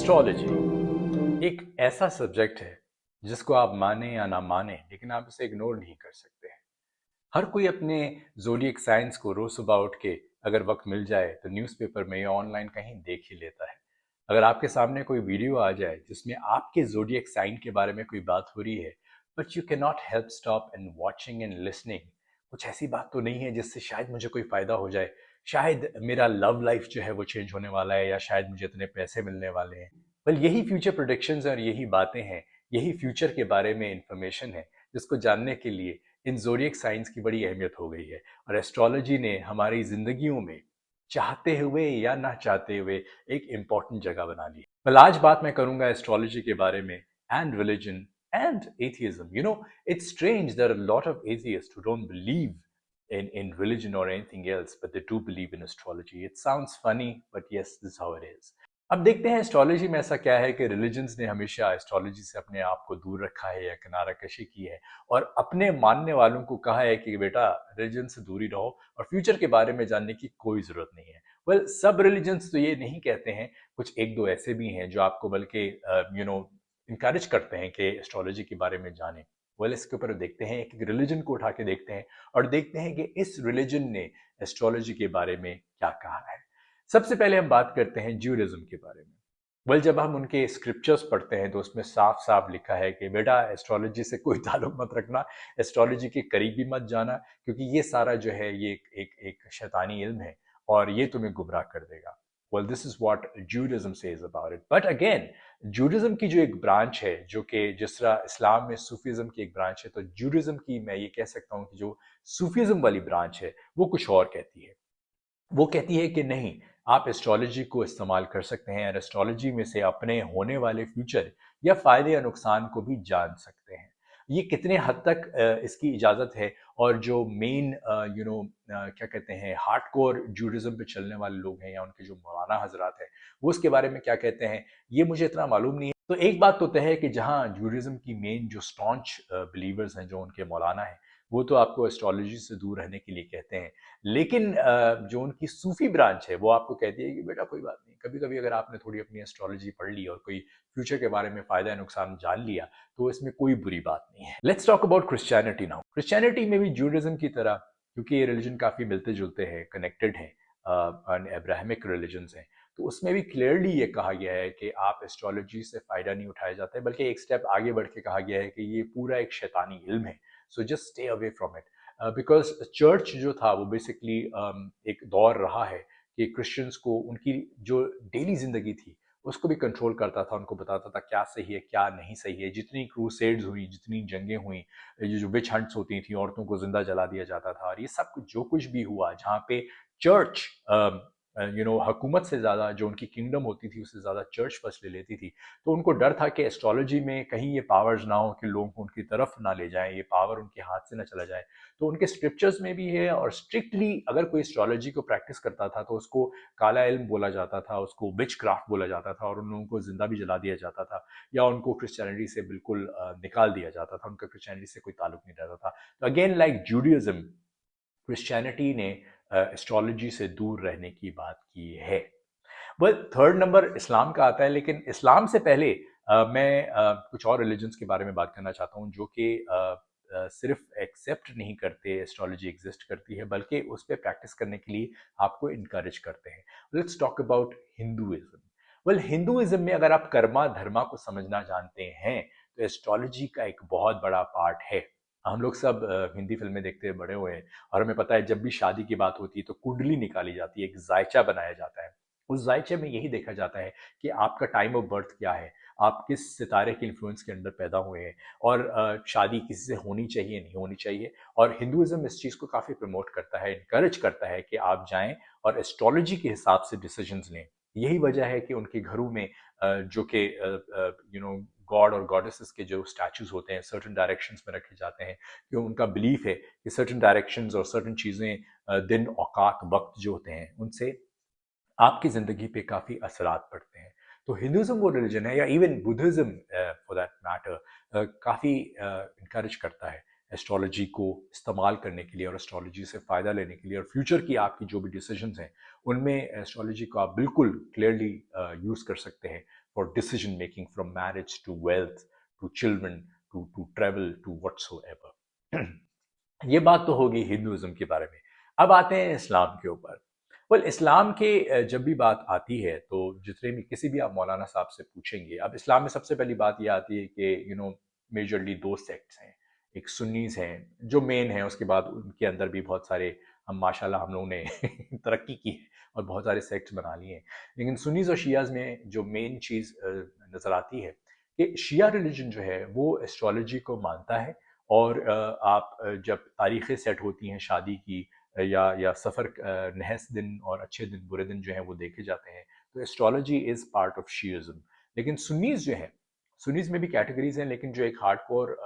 Astrology एक ऐसा subject है जिसको आप माने या ना माने, लेकिन आप इसे इग्नोर नहीं कर सकते हैं। हर कोई अपने ज़ोडिएक साइंस को रोज़ सुबह उठ के अगर वक्त मिल जाए तो न्यूज़पेपर में या ऑनलाइन कहीं देख ही लेता है। अगर आपके सामने कोई वीडियो आ जाए जिसमें आपके ज़ोडिएक साइन के बारे में कोई बात हो रही है, but you can not help stop and watching and listening, कुछ ऐसी बात तो नहीं है जिससे शायद मुझे कोई फ़ायदा हो जाए, शायद मेरा लव लाइफ जो है वो चेंज होने वाला है, या शायद मुझे इतने पैसे मिलने वाले हैं। वेल, यही फ्यूचर प्रोडिक्शंस और यही बातें हैं, यही फ्यूचर के बारे में इंफॉर्मेशन है जिसको जानने के लिए इन ज़ोडिएक साइंस की बड़ी अहमियत हो गई है। और एस्ट्रोलॉजी ने हमारी ज़िंदगियों में चाहते हुए या ना चाहते हुए एक इम्पॉर्टेंट जगह बना ली। वेल, आज बात मैं करूंगा एस्ट्रोलॉजी के बारे में and religion and atheism. You know, it's strange there are a lot of atheists who don't believe in religion or anything else, but they do believe in astrology. It sounds funny, but yes, this is how it is. अब देखते हैं astrology में ऐसा क्या है कि religions ने हमेशा एस्ट्रोलॉजी से अपने आप को दूर रखा है या किनारा कशी की है, और अपने मानने वालों को कहा है कि बेटा रिलीजन से दूरी रहो और फ्यूचर के बारे में जानने की कोई ज़रूरत नहीं है। वेल, सब रिलीजन्स तो ये नहीं कहते हैं, कुछ एक दो ऐसे भी हैं जो आपको बल्कि इनकरेज करते हैं कि एस्ट्रोलॉजी के बारे में जानें। वेल, इसके ऊपर देखते हैं, एक रिलीजन को उठा के देखते हैं और देखते हैं कि इस रिलीजन ने एस्ट्रोलॉजी के बारे में क्या कहा है। सबसे पहले हम बात करते हैं ज्यूडिज्म के बारे में। वेल, जब हम उनके स्क्रिप्चर्स पढ़ते हैं तो उसमें साफ साफ लिखा है कि बेटा एस्ट्रोलॉजी से कोई ताल्लुक मत रखना, एस्ट्रोलॉजी के करीब भी मत जाना, क्योंकि ये सारा जो है ये एक शैतानी इल्म है और ये तुम्हें गुमराह कर देगा। Well, this is what Judaism says about it. But again, Judaism की जो एक ब्रांच है, जो कि जिस तरह इस्लाम में सूफीज्म की एक ब्रांच है, तो ज्यूडिज्म की मैं ये कह सकता हूँ कि जो सूफीज्म वाली ब्रांच है वो कुछ और कहती है। वो कहती है कि नहीं, आप एस्ट्रोलॉजी को इस्तेमाल कर सकते हैं और एस्ट्रोलॉजी में से अपने होने वाले फ्यूचर या फायदे या नुकसान को भी जान सकते हैं। ये कितने हद तक इसकी इजाज़त है, और जो मेन क्या कहते हैं हार्डकोर जूडिज्म पे चलने वाले लोग हैं या उनके जो मौलाना हजरात हैं वो उसके बारे में क्या कहते हैं, ये मुझे इतना मालूम नहीं है। तो एक बात तो तय है कि जहाँ जूडिज्म की मेन जो स्टॉन्च बिलीवर्स हैं, जो उनके मौलाना हैं, वो तो आपको एस्ट्रोलॉजी से दूर रहने के लिए कहते हैं। लेकिन जो उनकी सूफी ब्रांच है वो आपको कहती है कि बेटा कोई बात नहीं, कभी कभी अगर आपने थोड़ी अपनी एस्ट्रोलॉजी पढ़ ली और कोई फ्यूचर के बारे में फायदा या नुकसान जान लिया तो इसमें कोई बुरी बात नहीं है। Let's talk about Christianity now. Christianity में भी जूडिज्म की तरह, क्योंकि ये रिलीजन काफी मिलते जुलते हैं, कनेक्टेड हैं, अब्राहमिक रिलीजन्स हैं, तो उसमें भी क्लियरली ये कहा गया है कि आप एस्ट्रोलॉजी से फायदा नहीं उठाया जाता है, बल्कि एक स्टेप आगे बढ़ के कहा गया है कि ये पूरा एक शैतानी इल्म है, so just stay away from it. Because church जो था वो बेसिकली एक दौर रहा है कि क्रिश्चियंस को उनकी जो डेली जिंदगी थी उसको भी कंट्रोल करता था, उनको बताता था क्या सही है क्या नहीं सही है। जितनी क्रूसेड्स हुई, जितनी जंगें हुई, ये जो विच हंट्स होती थी, औरतों को जिंदा जला दिया जाता था, और ये सब कुछ जो कुछ भी हुआ जहाँ पे चर्च हुकूमत से ज़्यादा, जो उनकी किंगडम होती थी उससे ज़्यादा चर्च फर्स्ट ले लेती थी, तो उनको डर था कि एस्ट्रोलॉजी में कहीं ये पावर्स ना हो कि लोगों को उनकी तरफ ना ले जाएं, ये पावर उनके हाथ से ना चला जाए। तो उनके स्क्रिप्चर्स में भी है, और स्ट्रिक्टली अगर कोई एस्ट्रोलॉजी को प्रैक्टिस करता था तो उसको काला इल्म बोला जाता था, उसको विच क्राफ्ट बोला जाता था, और उन लोगों को जिंदा भी जला दिया जाता था, या उनको क्रिश्चियनिटी से बिल्कुल निकाल दिया जाता था, उनका क्रिश्चियनिटी से कोई ताल्लुक नहीं रहता था। तो अगेन, लाइक जूडिज्म, क्रिश्चियनिटी ने एस्ट्रोलॉजी से दूर रहने की बात की है। वेल, थर्ड नंबर इस्लाम का आता है, लेकिन इस्लाम से पहले मैं कुछ और रिलीजन्स के बारे में बात करना चाहता हूँ जो कि सिर्फ एक्सेप्ट नहीं करते एस्ट्रोलॉजी एग्जिस्ट करती है, बल्कि उस पर प्रैक्टिस करने के लिए आपको इनकरेज करते हैं। Let's talk about Hinduism. Well, Hinduism में अगर आप कर्मा धर्मा को समझना जानते हैं तो एस्ट्रोलॉजी का एक बहुत बड़ा पार्ट है। हम लोग सब हिंदी फिल्में देखते हुए बड़े हुए हैं, और हमें पता है जब भी शादी की बात होती है तो कुंडली निकाली जाती है, एक जायचा बनाया जाता है। उस जायचे में यही देखा जाता है कि आपका टाइम ऑफ बर्थ क्या है, आप किस सितारे के इन्फ्लुएंस के अंदर पैदा हुए हैं, और शादी किसी से होनी चाहिए नहीं होनी चाहिए। और हिंदुइज्म इस चीज़ को काफ़ी प्रमोट करता है, इनकरेज करता है कि आप जाएं और एस्ट्रोलॉजी के हिसाब से डिसीजंस लें। यही वजह है कि उनके घरों में जो कि गॉड और गॉडेसेस के जो स्टैचूज होते हैं सर्टन डायरेक्शंस में रखे जाते हैं, कि उनका बिलीफ है कि सर्टन डायरेक्शंस और सर्टन चीज़ें दिन औकात वक्त जो होते हैं उनसे आपकी ज़िंदगी पे काफ़ी असरात पड़ते हैं। तो हिंदुइज्म वो रिलीजन है, या even Buddhism for that matter, काफ़ी इनकरेज करता है एस्ट्रोलॉजी को इस्तेमाल करने के लिए और एस्ट्रोलॉजी से फ़ायदा लेने के लिए, और फ्यूचर की आपकी जो भी डिसीजंस हैं उनमें एस्ट्रोलॉजी को आप बिल्कुल क्लियरली यूज़ कर सकते हैं for decision making, from marriage to wealth to children to travel to whatsoever. ये बात तो होगी हिंदुज़म के बारे में। अब आते हैं इस्लाम के ऊपर। वेल इस्लाम के जब भी बात आती है तो जितने भी किसी भी आप मौलाना साहब से पूछेंगे, अब इस्लाम में सबसे पहली बात ये आती है कि मेजरली दो सेक्ट्स हैं। एक सुन्नीस हैं जो मेन है, उसके बाद उनके अंदर भी बहुत सारे हम माशाल्लाह हम लोगों ने तरक्की की है और बहुत सारे सेक्ट्स बना लिए हैं। लेकिन सुन्नीस और शियाज़ में जो मेन चीज़ नज़र आती है कि शिया रिलीजन जो है वो एस्ट्रोलॉजी को मानता है। और आप जब तारीखें सेट होती हैं शादी की या सफ़र नहस दिन और अच्छे दिन बुरे दिन जो हैं वो देखे जाते हैं, तो एस्ट्रोलॉजी इज़ पार्ट ऑफ शियाज़म। लेकिन सुन्नीस जो हैं, सुन्नीस में भी कैटेगरीज हैं, लेकिन जो एक हार्डकोर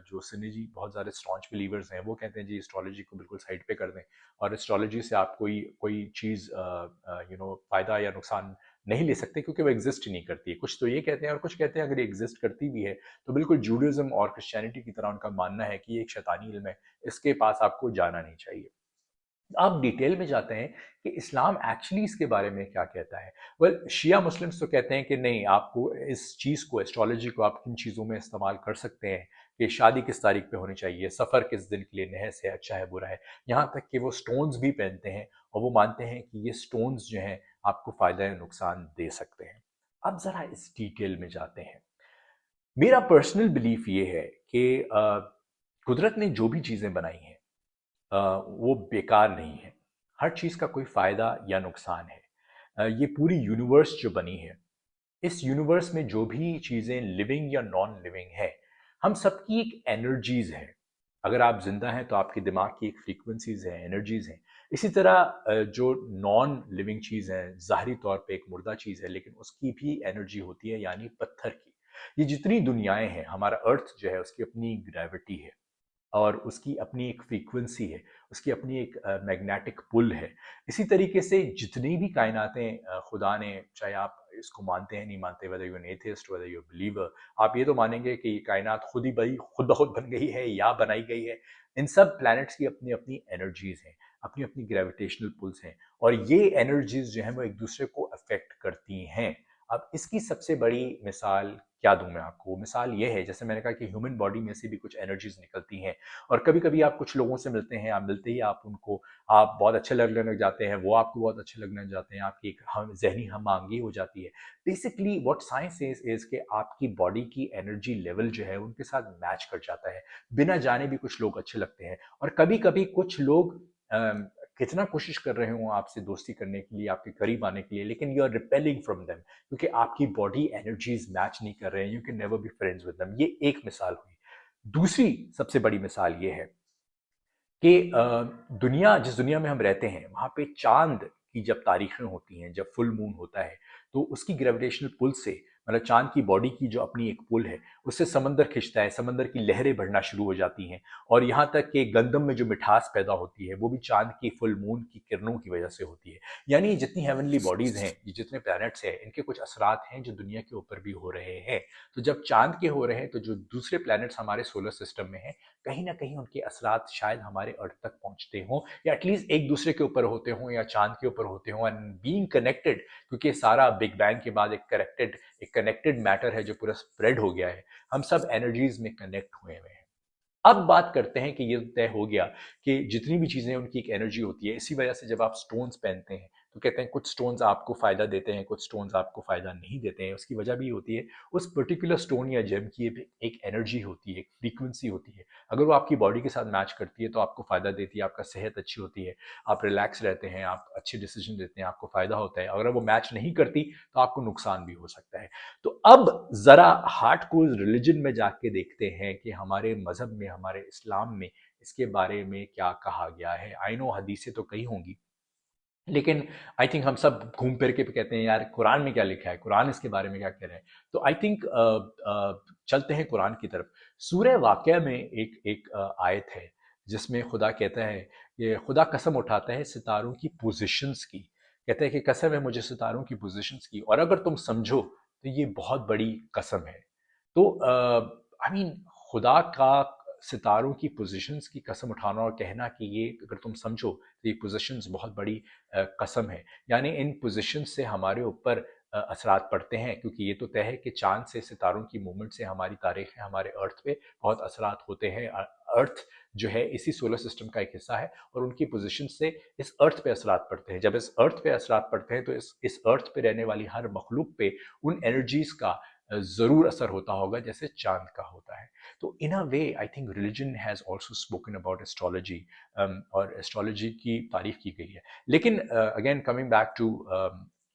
जो सुन्नी जी बहुत ज़्यादा स्ट्रॉन्च बिलीवर्स हैं वो कहते हैं जी एस्ट्रोलॉजी को बिल्कुल साइड पे कर दें और एस्ट्रोलॉजी से आप कोई चीज़ फ़ायदा या नुकसान नहीं ले सकते क्योंकि वो एग्जिस्ट ही नहीं करती है। कुछ तो ये कहते हैं और कुछ कहते हैं अगर ये एग्जिस्ट करती भी है तो बिल्कुल जूडिज्म और क्रिश्चियनिटी की तरह उनका मानना है कि ये एक शैतानी इल्म है, इसके पास आपको जाना नहीं चाहिए। आप डिटेल में जाते हैं कि इस्लाम एक्चुअली इसके बारे में क्या कहता है। वेल शिया मुस्लिम्स तो कहते हैं कि नहीं, आपको इस चीज़ को एस्ट्रोलॉजी को आप किन चीज़ों में इस्तेमाल कर सकते हैं कि शादी किस तारीख पे होनी चाहिए, सफ़र किस दिन के लिए, नहस है, अच्छा है, बुरा है। यहाँ तक कि वो स्टोन्स भी पहनते हैं और वो मानते हैं कि ये स्टोन्स जो हैं आपको फ़ायदा या नुकसान दे सकते हैं। अब ज़रा इस डिटेल में जाते हैं। मेरा पर्सनल बिलीफ ये है कि कुदरत ने जो भी चीज़ें बनाई हैं वो बेकार नहीं है। हर चीज़ का कोई फ़ायदा या नुकसान है। ये पूरी यूनिवर्स जो बनी है, इस यूनिवर्स में जो भी चीज़ें लिविंग या नॉन लिविंग है, हम सबकी एक एनर्जीज़ हैं। अगर आप ज़िंदा हैं तो आपके दिमाग की एक फ्रीक्वेंसीज़ हैं, एनर्जीज़ हैं। इसी तरह जो नॉन लिविंग चीज़ है, ज़ाहिरी तौर पे एक मुर्दा चीज़ है, लेकिन उसकी भी एनर्जी होती है, यानी पत्थर की। ये जितनी दुनियाएं हैं, हमारा अर्थ जो है उसकी अपनी ग्रेविटी है और उसकी अपनी एक फ्रीक्वेंसी है, उसकी अपनी एक मैग्नेटिक पुल है। इसी तरीके से जितनी भी कायनातें खुदा ने, चाहे आप इसको मानते हैं नहीं मानते, whether you an atheist whether you believer, आप ये तो मानेंगे कि ये कायनात खुद ही बड़ी खुद ब खुद बन गई है या बनाई गई है। इन सब प्लैनेट्स की अपनी अपनी एनर्जीज हैं, अपनी अपनी ग्रेविटेशनल पुल्स हैं और ये एनर्जीज जो हैं वो एक दूसरे को अफेक्ट करती हैं। अब इसकी सबसे बड़ी मिसाल क्या दूं मैं आपको? मिसाल ये है, जैसे मैंने कहा कि ह्यूमन बॉडी में से भी कुछ एनर्जीज निकलती हैं और कभी कभी आप कुछ लोगों से मिलते हैं, आप मिलते ही आप उनको आप बहुत अच्छे लगने लग जाते हैं, वो आपको बहुत अच्छे लगने लग जाते हैं, आपकी एक हम जहनी हम आंगी हो जाती है। बेसिकली व्हाट साइंस इज कि आपकी बॉडी की एनर्जी लेवल जो है उनके साथ मैच कर जाता है। बिना जाने भी कुछ लोग अच्छे लगते हैं और कभी कभी कुछ लोग कितना कोशिश कर रहे हो आपसे दोस्ती करने के लिए, आपके करीब आने के लिए, लेकिन you are repelling from them क्योंकि आपकी बॉडी एनर्जीज मैच नहीं कर रहे हैं। You can never be friends with them. ये एक मिसाल हुई। दूसरी सबसे बड़ी मिसाल ये है कि दुनिया, जिस दुनिया में हम रहते हैं वहाँ पे चांद की जब तारीखें होती हैं, जब फुल मून होता है तो उसकी ग्रेविटेशनल पुल से, मतलब चांद की बॉडी की जो अपनी एक पुल है उससे समंदर खिंचता है, समंदर की लहरें बढ़ना शुरू हो जाती हैं और यहाँ तक कि गंदम में जो मिठास पैदा होती है वो भी चांद की फुल मून की किरणों की वजह से होती है। यानी ये जितनी हेवनली बॉडीज हैं, ये जितने प्लैनेट्स हैं, इनके कुछ असरात हैं जो दुनिया के ऊपर भी हो रहे हैं। तो जब चांद के हो रहे हैं तो जो दूसरे प्लैनेट्स हमारे सोलर सिस्टम में हैं, कहीं ना कहीं उनके असरात शायद हमारे अर्थ तक पहुंचते हों या एटलीस्ट एक दूसरे के ऊपर होते हों या चांद के ऊपर होते हों। एंड बीइंग कनेक्टेड, क्योंकि सारा बिग बैंग के बाद एक कनेक्टेड मैटर है जो पूरा स्प्रेड हो गया है, हम सब एनर्जीज में कनेक्ट हुए हुए हैं। अब बात करते हैं कि ये तय हो गया कि जितनी भी चीज़ें उनकी एक एनर्जी होती है। इसी वजह से जब आप स्टोन्स पहनते हैं तो कहते हैं कुछ स्टोन्स आपको फ़ायदा देते हैं, कुछ स्टोन्स आपको फ़ायदा नहीं देते हैं। उसकी वजह भी होती है उस पर्टिकुलर स्टोन या जेम की एक एनर्जी होती है, एक फ्रीक्वेंसी होती है। अगर वो आपकी बॉडी के साथ मैच करती है तो आपको फ़ायदा देती है, आपका सेहत अच्छी होती है, आप रिलैक्स रहते हैं, आप अच्छे डिसीजन लेते हैं, आपको फ़ायदा होता है। अगर वो मैच नहीं करती तो आपको नुकसान भी हो सकता है। तो अब ज़रा हार्डकोर रिलीजन में जाके देखते हैं कि हमारे मज़हब में, हमारे इस्लाम में इसके बारे में क्या कहा गया है। आई नो हदीसें तो कई होंगी, लेकिन आई थिंक हम सब घूम फिर के कहते हैं यार कुरान में क्या लिखा है, कुरान इसके बारे में क्या कह रहे हैं। तो आई थिंक चलते हैं कुरान की तरफ। सूरह वाक़या में एक एक आयत है जिसमें खुदा कहता है, ये खुदा कसम उठाता है सितारों की पोजीशंस की। कहता है कि कसम है मुझे सितारों की पोजीशंस की, और अगर तुम समझो तो ये बहुत बड़ी कसम है। तो आई मीन खुदा का सितारों की पोजीशंस की कसम उठाना और कहना कि ये अगर तुम समझो तो ये पोजीशंस बहुत बड़ी कसम है। यानी इन पोजीशंस से हमारे ऊपर असरात पड़ते हैं, क्योंकि ये तो तय है कि चाँद से सितारों की मूवमेंट से हमारी तारीख़ है, हमारे अर्थ पे बहुत असरात होते हैं। अर्थ जो है इसी सोलर सिस्टम का एक हिस्सा है और उनकी पोजीशन से इस अर्थ पे असरात पड़ते हैं। जब इस अर्थ पे असरात पड़ते हैं तो इस अर्थ पे रहने वाली हर मखलूक पे उन एनर्जीज़ का ज़रूर असर होता होगा जैसे चाँद का होता है। तो in a way I think religion has also spoken about astrology, और एस्ट्रोलॉजी की तारीफ़ की गई है। लेकिन again coming back to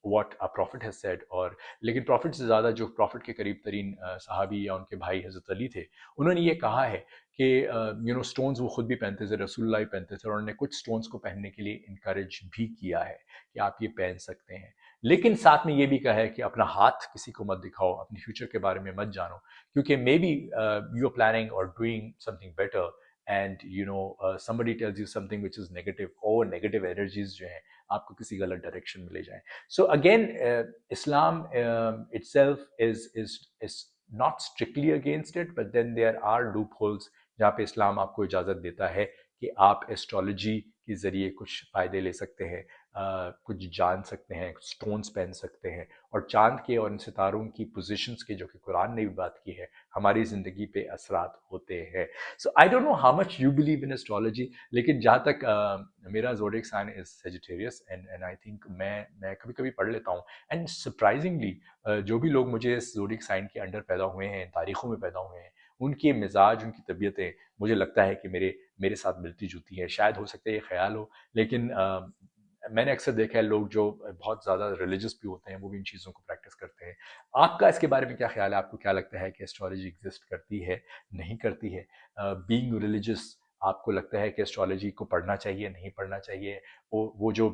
what a prophet has said, और लेकिन प्रॉफिट से ज़्यादा जो प्रॉफिट के करीब तरीन सहाबी या उनके भाई हज़रत अली थे, उन्होंने ये कहा है कि स्टोन्स वो खुद भी पहनते थे, रसूलुल्लाह भी पहनते थे, और उन्होंने कुछ स्टोन्स को पहनने के लिए इनकरेज भी किया है कि आप ये पहन सकते हैं। लेकिन साथ में ये भी कहा है कि अपना हाथ किसी को मत दिखाओ, अपने फ्यूचर के बारे में मत जानो, क्योंकि maybe you are planning और doing something better and somebody tells you something which is negative, और नेगेटिव एनर्जीज जो हैं आपको किसी गलत डायरेक्शन में ले जाएं। So again Islam itself is not strictly against it, but then there are loopholes जहाँ पे इस्लाम आपको इजाज़त देता है कि आप एस्ट्रोलॉजी के ज़रिए कुछ फ़ायदे ले सकते हैं, कुछ जान सकते हैं, स्टोन्स पहन सकते हैं, और चाँद के और इन सितारों की पोजीशंस के, जो कि कुरान ने भी बात की है, हमारी ज़िंदगी पे असरात होते हैं। So I don't know how much you believe in astrology, लेकिन जहाँ तक मेरा zodiac sign is Sagittarius, and I think मैं कभी कभी पढ़ लेता हूँ, एंड सरप्राइजिंगली जो भी लोग मुझे इस ज़ोडिएक साइन के अंडर पैदा हुए हैं, तारीखों में पैदा हुए हैं, उनके मिजाज, उनकी तबीयतें मुझे लगता है कि मेरे साथ मिलती जुलती हैं। शायद हो सकता है ये ख्याल हो, लेकिन मैंने अक्सर देखा है लोग जो बहुत ज़्यादा रिलीजियस भी होते हैं वो भी इन चीज़ों को प्रैक्टिस करते हैं। आपका इसके बारे में क्या ख्याल है? आपको क्या लगता है कि एस्ट्रोलॉजी एग्जिस्ट करती है, नहीं करती है? बीइंग रिलीजियस, आपको लगता है कि एस्ट्रोलॉजी को पढ़ना चाहिए, नहीं पढ़ना चाहिए? वो जो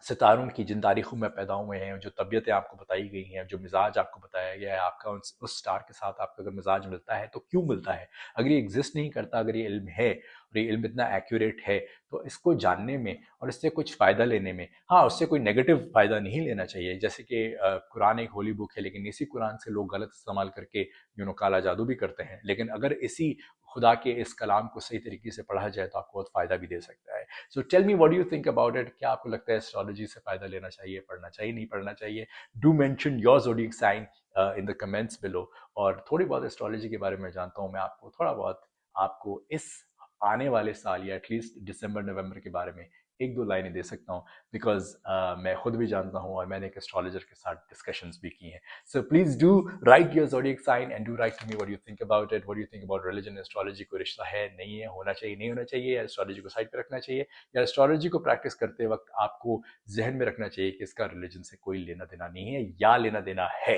सितारों की जिन तारीखों में पैदा हुए हैं, जो तबीयतें आपको बताई गई हैं, जो मिजाज आपको बताया गया है, आपका उस स्टार के साथ आपका अगर मिजाज मिलता है तो क्यों मिलता है? अगर ये एग्जिस्ट नहीं करता, अगर ये इल्म है और ये इल्म इतना एक्यूरेट है, तो इसको जानने में और इससे कुछ फ़ायदा लेने में, हाँ, उससे कोई नेगेटिव फ़ायदा नहीं लेना चाहिए। जैसे कि कुरान एक होली बुक है, लेकिन इसी कुरान से लोग गलत इस्तेमाल करके काला जादू भी करते हैं। लेकिन अगर इसी खुदा के इस कलाम को सही तरीके से पढ़ा जाए तो आपको बहुत फ़ायदा भी दे सकता है। So tell me what do you think about it? क्या आपको लगता है एस्ट्रोलॉजी से फ़ायदा लेना चाहिए, पढ़ना चाहिए, नहीं पढ़ना चाहिए? Do mention your zodiac sign in the comments below. और थोड़ी बहुत एस्ट्रोलॉजी के बारे में जानता हूँ मैं, आपको थोड़ा बहुत आपको इस आने वाले साल या एटलीस्ट दिसंबर नवंबर के बारे में एक दो लाइनें दे सकता हूँ, बिकॉज मैं खुद भी जानता हूँ और मैंने एक एस्ट्रोलॉजर के साथ डिस्कशंस भी की हैं। So please do write your zodiac sign and do write to me what you think about it. What do you think about religion, astrology? कोई रिश्ता है, नहीं है, होना चाहिए, नहीं होना चाहिए, या एस्ट्रोलॉजी को साइड पे रखना चाहिए, या एस्ट्रोलॉजी को प्रैक्टिस करते वक्त आपको जहन में रखना चाहिए कि इसका रिलीजन से कोई लेना देना नहीं है या लेना देना है?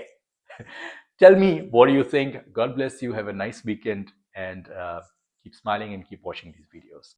Tell me what do you think. God bless you. Have a nice weekend and keep smiling and keep watching these videos.